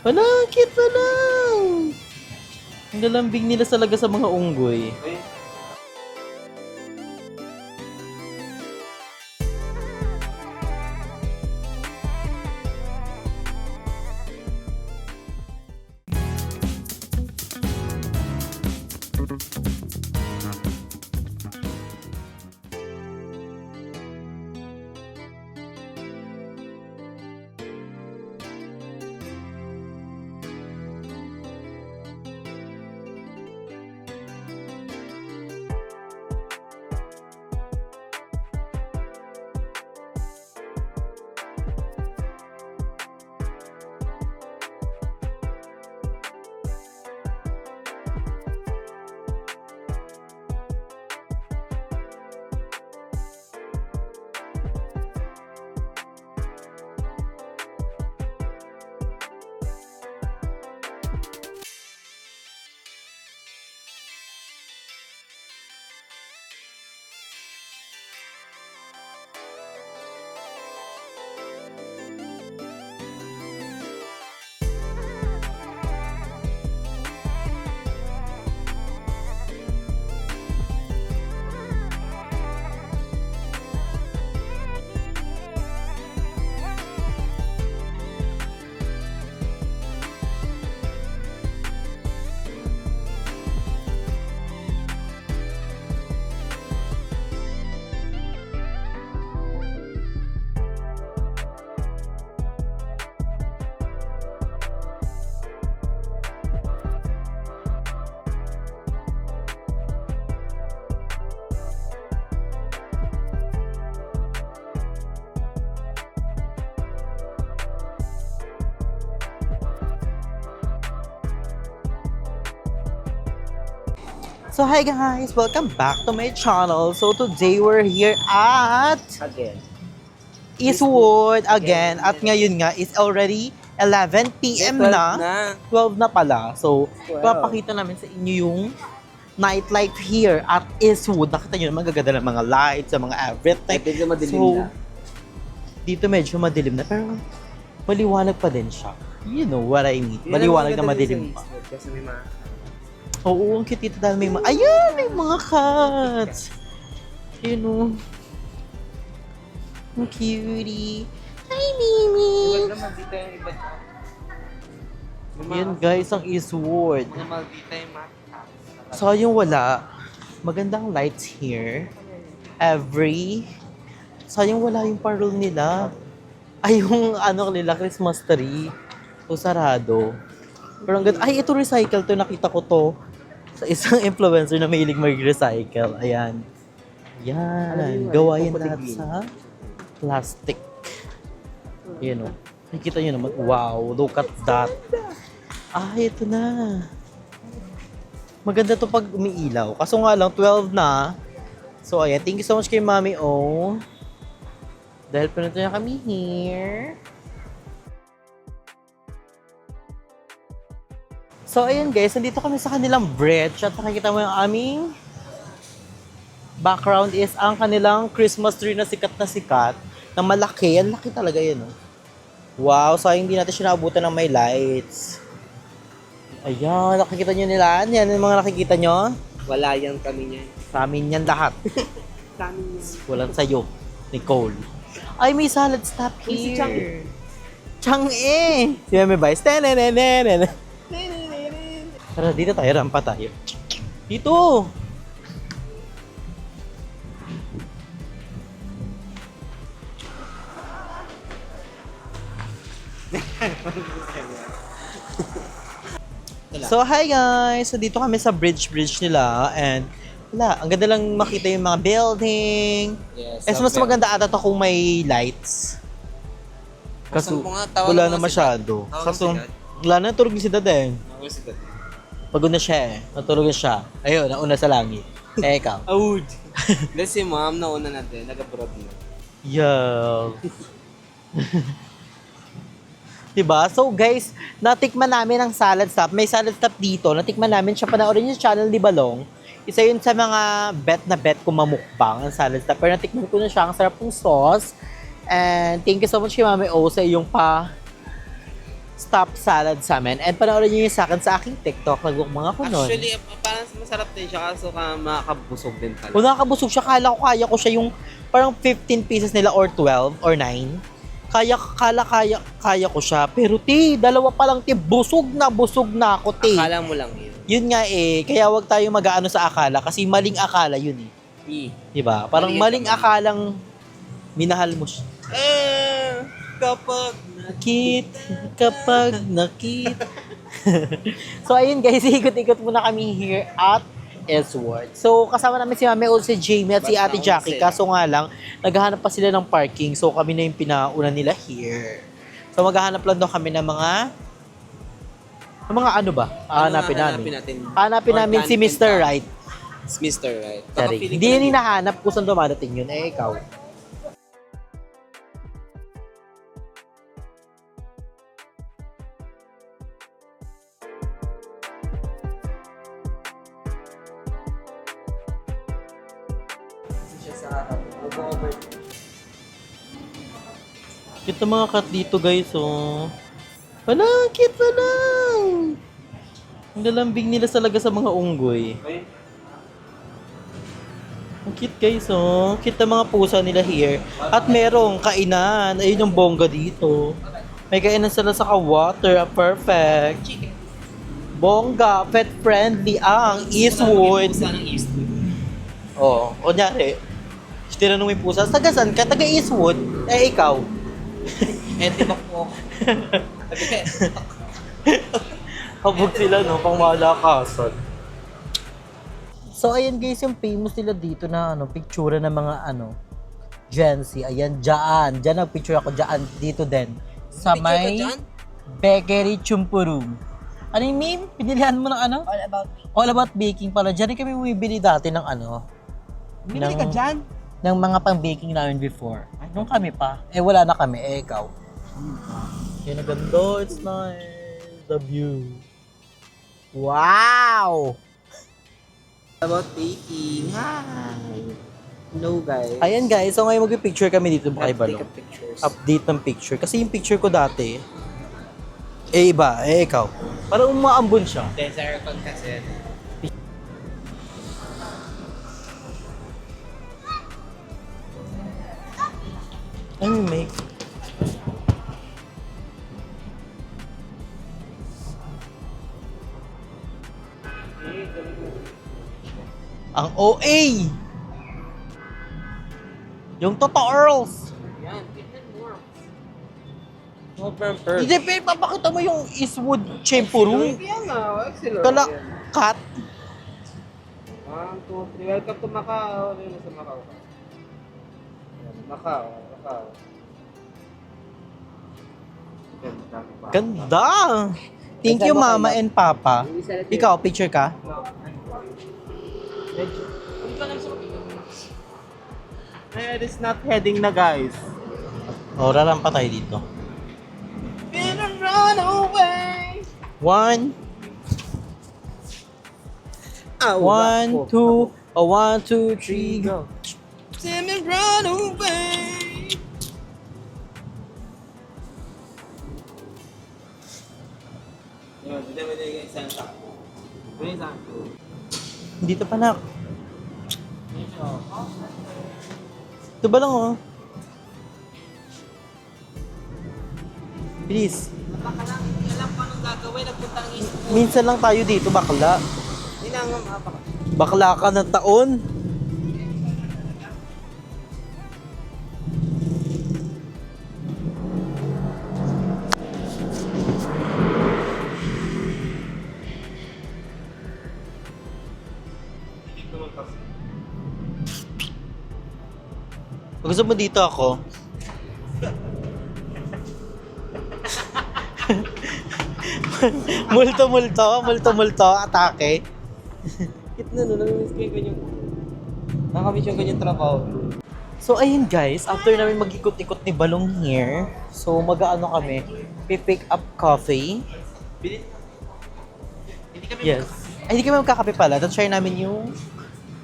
Wala, cute pala. Ang lalambing nila talaga sa mga unggoy. So hi guys, welcome back to my channel. So today we're here at Again. Eastwood again. At ngayon nga is already 11 p.m. na. 12 na pala. So, 12. papakita namin sa inyo yung nightlife here at Eastwood. Nakita nyo naman gaganda ng mga lights, mga everything. Medyo madilim So, na. dito medyo madilim na pero maliwanag pa din siya. You know what I mean. Yun ang Maliwanag na maganda madilim din pa. sa Eastwood kasi may mga... Oo, ang cute dito dahil may mga... Ayan! May mga cats! You know. Ang cutie. Hi, Mimi! Iba naman dito yung iba. Yan guys, ang Eastwood. Naman dito yung mga... Sayang wala. Magandang lights here. Sayang wala yung parol nila. Ay, yung ano nila, Christmas tree. So, sarado. Pero ang ganda. Ay, ito recycle to. Nakita ko to sa isang influencer na mahilig mag-recycle. Ayan. Yan. Gawa yan lahat sa plastic. Yan o. Nakikita nyo naman. Wow, look at that. Ah, ito na. Maganda to pag umiilaw. Kaso nga lang, 12 na. So, ayan. Thank you so much kay Mami O. Dahil pinunta niya kami here. So, ayan guys. Nandito kami sa kanilang bridge. At nakikita mo yung aming background is ang kanilang Christmas tree na sikat na malaki. Ang laki talaga yun, oh. Wow, sayang hindi natin siya naabutan ng may lights. Ayan, nakikita nyo nila. Yan yung mga nakikita nyo. Wala yan kami niya. Sa amin yan lahat. Sa amin yan. Walang sa'yo, Nicole. Ay, may salad stop Si here. Chang eh. Si Mami Vice. Tenenenenen. Tara, dito tayo. Rampa tayo. Dito. So, hi guys! So, dito kami sa bridge nila and wala, ang ganda lang makita yung mga building. Yes. Mas maganda ata to kung may lights. Kaso, wala na masyado. Kaso, wala na, tulog si Dad eh. Pagod na siya eh. Natulog na siya. Ayun, nauna sa langit. Eh, ikaw. Awud. Dahil si ma'am, nauna natin. Nag-abroad na. Yeah. Diba? So guys, natikman namin ang salad stop. May salad stop dito. Natikman namin siya. Panoorin yung channel ni Balong. Isa yun sa mga bet ko mamukbang ang salad stop. Pero natikman ko na siya. Ang sarap ng sauce. And thank you so much kay Mami O sa iyong stop salad sa amin. And panoorin nyo yun sa akin sa aking TikTok. Nagmukbang ako nun. Actually, parang masarap din siya kaso makakabusog din pala. Kung nakakabusog siya, kaya ko siya yung parang 15 pieces nila or 12 or 9. Kaya ko siya. Pero dalawa pa lang busog na ako Akala mo lang yun. Yun nga kaya wag tayo mag-aano sa akala kasi maling akala yun Diba? Parang maling akalang minahal mo siya. Kapag nakita. So ayun guys, ikot-ikot muna kami here at Eastwood. So kasama namin si Mami Ol, si Jamie at si Ate Jackie. Kaso nga lang, naghahanap pa sila ng parking. So kami na yung pinauna nila here. So maghahanap lang daw kami ng mga ano ba? Hanapin namin si Mr. Right. Mr. Right. Hindi yun hinahanap kung saan dumadating yun. Ikaw. Cute mga cat dito guys, oh. Wala, cute na lang. Ang lalambing nila talaga sa mga unggoy. Ang cute guys, oh. Cute na mga pusa nila here. At merong kainan. Ayun yung bongga dito. May kainan sila sa water. Perfect. Bongga, pet friendly ang Eastwood. Oh, kunyari. Tinanong mo yung pusa, taga saan ka? Taga Eastwood? Ikaw. Di ba po? Habog sila, no? Pang malakasan. So, ayan guys, yung famous nila dito na picture ng mga Gen Z. Ayan, dyan. Dyan nagpicture ako dyan. Dito din. Sa may Bakery Chumpurum. Ano yung meme? Pinilihan mo ng ano? All About Baking pala. Dyan kami bumibili dati ng Bumili ka dyan? Ng mga pang-baking namin before. Nung kami pa. Wala na kami. Ikaw. Yan ang ganda. It's nice. The view. Wow! About baking. Hi! Hello guys. Ayan guys. So ngayon mag-picture kami dito. Baka iba, Take no? a pictures. Update ng picture. Kasi yung picture ko dati, iba. Ikaw. Parang umaambon siya. Desert kasi. Ano yung make? Ang OA! Yung Toto Earls! Yan, tignan mo. No pamper. Hindi, pero papakita mo yung Eastwood Chempuru. Kaya nga, excellent. Kala, cat. 1, 2, 3. Welcome to Macau. Ano yun sa Macau? Macau. Ganda! Thank you, Mama and Papa. Ikaw, picture ka? It's not heading na guys. O, rarampa tayo dito. Run away. 1, 2, 3, go. Let me run away. Dito pa na. Ito ba lang, oh? Please. Hindi alam pa anong gagawin. Nagpunta ng Eastwood. Minsan lang tayo dito, bakla. Hindi na nga mapaka. Bakla ka ng taon. Pag gusto mo dito ako. multo, atake. Kit na no, namimiss ko yung ganyan. Nakamiss yung ganyan trabaho. So ayun guys, after namin mag-ikot-ikot ni Balong here, so mag-ano kami, pick up coffee. Yes. Ay, hindi kami magkakape pala. Try namin yung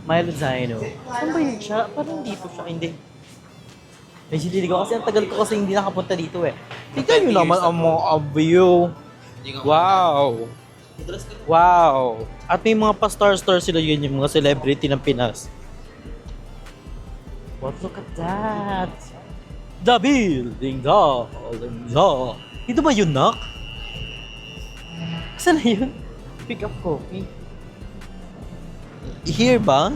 Milo Zino. Saan ba yun siya? Parang dito siya. Hindi. Medyo diligaw kasi ang tagal ko kasi hindi nakapunta dito eh. Tignan nyo naman ang mga view. Wow! Wow! At may mga pa-star-star sila yun, yung mga celebrity ng Pinas. What? Look at that! The building, the... Dito ba yun, Nak? Saan na yun? Pick up coffee. Here ba?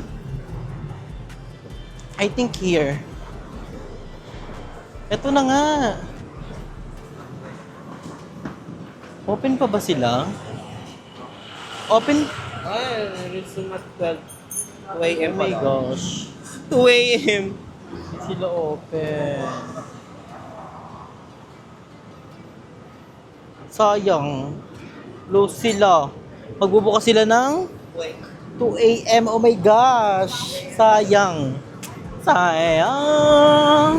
I think here. Ito na nga. Open pa ba sila? Open? Ay, resume at 2 a.m. Oh my gosh. 2 a.m. Hindi sila open. Sayang. Close sila. Magbubukas sila ng 2 a.m. Oh my gosh. Sayang. Sayang.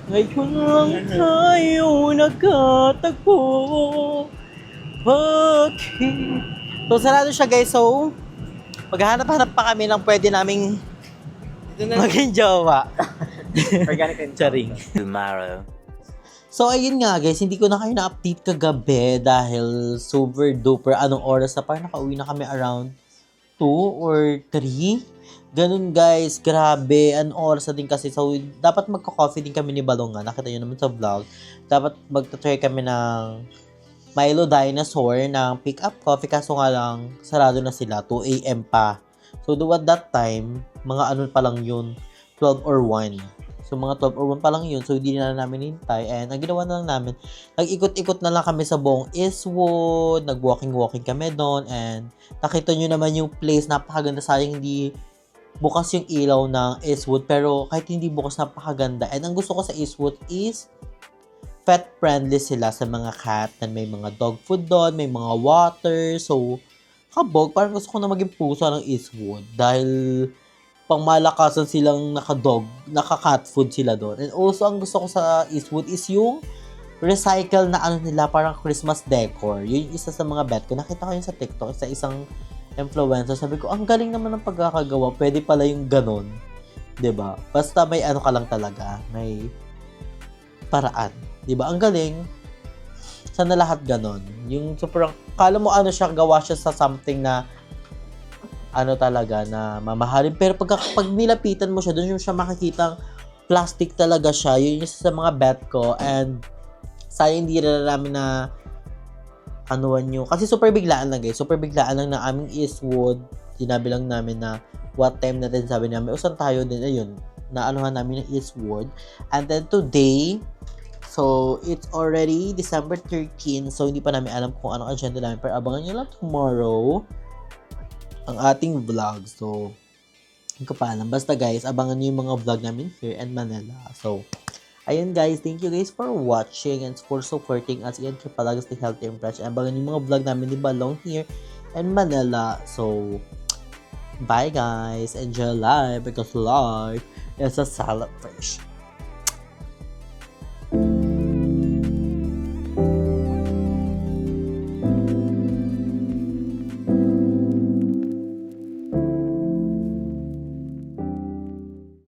Ngayon lang tayo nagkatagpo. Bakit? So, sarado siya guys. So, maghahanap-hanap pa kami ng pwede naming maging jowa. Organic and Charing. Tomorrow. So, ayun nga guys, hindi ko na kayo na-update kagabi dahil super duper anong oras na parang nakauwi na kami around 2 or 3. Ganun guys, grabe, anong oras na din kasi. So, dapat magka-coffee din kami ni Balonga. Nakita nyo naman sa vlog. Dapat magta-try kami ng Milo Dinosaur ng pick-up coffee. Kaso nga lang, sarado na sila. 2 a.m. pa. So, at that time, mga ano pa lang yun, 12 or 1. So, mga 12 or 1 pa lang yun. So, hindi na namin hintay. And, ang ginawa na lang namin, nag-ikot-ikot na lang kami sa buong Eastwood. Nag-walking-walking kami doon. And, nakita nyo naman yung place. Napakaganda. Sayang hindi bukas yung ilaw ng Eastwood. Pero, kahit hindi bukas, napakaganda. And, ang gusto ko sa Eastwood is pet-friendly sila sa mga cat. And, may mga dog food doon. May mga water. So, kabog. Parang gusto ko na maging puso ng Eastwood. Dahil pang malakasan silang naka-cat food sila doon. And also, ang gusto ko sa Eastwood is yung recycle na ano nila, parang Christmas decor. Yun yung isa sa mga bet ko. Nakita ko yun sa TikTok, sa isang influencer. Sabi ko, ang galing naman ng pagkakagawa. Pwede pala yung ganon. 'Di ba? Basta may ano ka lang talaga. May paraan. 'Di ba? Ang galing. Sana lahat ganon. Yung super, kala mo ano siya, gawa siya sa something na ano talaga na mamahalin. Pero pag nilapitan mo siya, doon yung siya makikitang plastic talaga siya. Yun yung isa sa mga bet ko. And sayang hindi na namin na anuan nyo. Kasi super biglaan lang guys. Super biglaan lang na aming Eastwood. Sinabi lang namin na what time natin, sabi namin, usan tayo din. Ayun, naanuhan namin ng Eastwood. And then today, so it's already December 13. So hindi pa namin alam kung anong agenda namin. Pero abangan nyo lang tomorrow ang ating vlog. So, hindi ko pa alam. Basta guys, abangan nyo yung mga vlog namin here in Manila. So, ayun guys, thank you guys for watching and for supporting us. Iyan kayo pala guys, Healthy Impression. Abangan nyo yung mga vlog namin ni Balong here in Manila. So, bye guys. Enjoy life because life is a celebration.